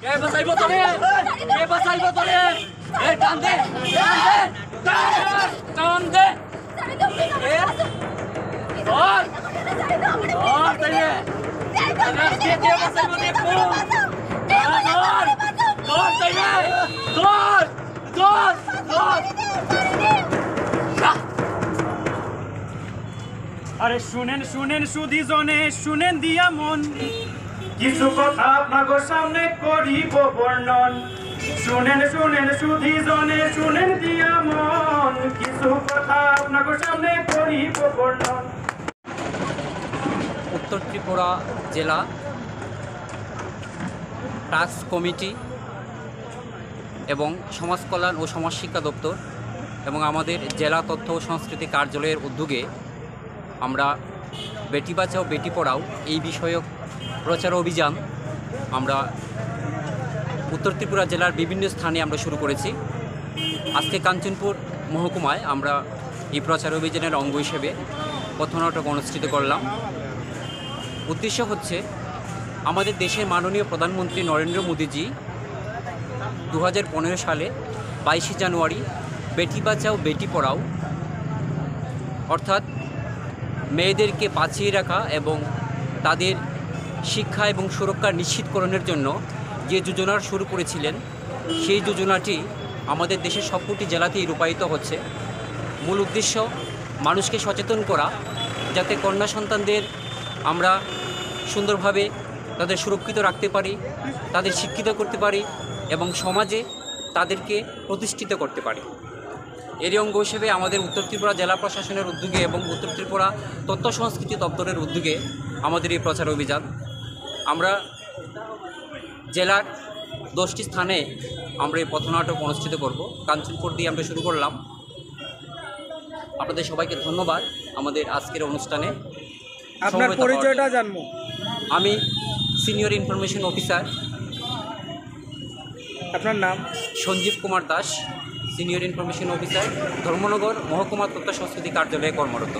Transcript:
কে বাঁচাইবো তোরে? কে বাঁচাইবো তোরে? এই টান দে, টান দে, টান দে। ধর, ধর তাইলে। কে বাঁচাইবো দেখবো। ধর, ধর তাইলে। ধর, ধর, ধর। আরে শুনেন শুনেন সুধী জনে শুনেন দিয়া মন, কিছু কথা আপনাদের সামনে করিব বর্ণন। শুনেন শুনেন সুধী জনে শুনেন দিয়া মন, কিছু কথা আপনাদের সামনে করিব বর্ণন। উত্তর ত্রিপুরা জেলা ট্রাস্ট কমিটি এবং সমাজ কল্যাণ ও সমাজ শিক্ষা দপ্তর এবং আমাদের জেলা তথ্য ও সংস্কৃতি কার্যালয়ের উদ্যোগে আমরা বেটি বাঁচাও বেটি পড়াও এই বিষয়ক প্রচার অভিযান আমরা উত্তর ত্রিপুরা জেলার বিভিন্ন স্থানে আমরা শুরু করেছি। আজকে কাঞ্চনপুর মহকুমায় আমরা এই প্রচার অভিযানের অঙ্গ হিসেবে পথনাটক অনুষ্ঠিত করলাম। উদ্দেশ্য হচ্ছে আমাদের দেশের মাননীয় প্রধানমন্ত্রী নরেন্দ্র মোদীজি 2015 সালে 22শে জানুয়ারি বেটি বাঁচাও বেটি পড়াও অর্থাৎ মেয়েদেরকে বাঁচিয়ে রাখা এবং তাদের শিক্ষা এবং সুরক্ষা নিশ্চিতকরণের জন্য যে যোজনা শুরু করেছিলেন, সেই যোজনাটি আমাদের দেশের সবকটি জেলাতেই রূপায়িত হচ্ছে। মূল উদ্দেশ্য মানুষকে সচেতন করা, যাতে কন্যা সন্তানদের আমরা সুন্দরভাবে তাদের সুরক্ষিত রাখতে পারি, তাদের শিক্ষিত করতে পারি এবং সমাজে তাদেরকে প্রতিষ্ঠিত করতে পারি। এরই অঙ্গ হিসেবে আমাদের উত্তর ত্রিপুরা জেলা প্রশাসনের উদ্যোগে এবং উত্তর ত্রিপুরা তথ্য সংস্কৃতি দপ্তরের উদ্যোগে আমাদের এই প্রচার অভিযান। আমরা জেলার 10টি স্থানে আমরা এই পথনাটক অনুষ্ঠিত করব। কাঞ্চনপুর দিয়ে আমরা শুরু করলাম। আপনাদের সবাইকে ধন্যবাদ আমাদের আজকের অনুষ্ঠানে। আপনার পরিচয়টা জানবো। আমি সিনিয়র ইনফরমেশন অফিসার। আপনার নাম? Sanjeev Kumar Das, senior information officer, Dharmanagar মহকুমা তথ্য সংস্কৃতি কার্যালয়ে কর্মরত।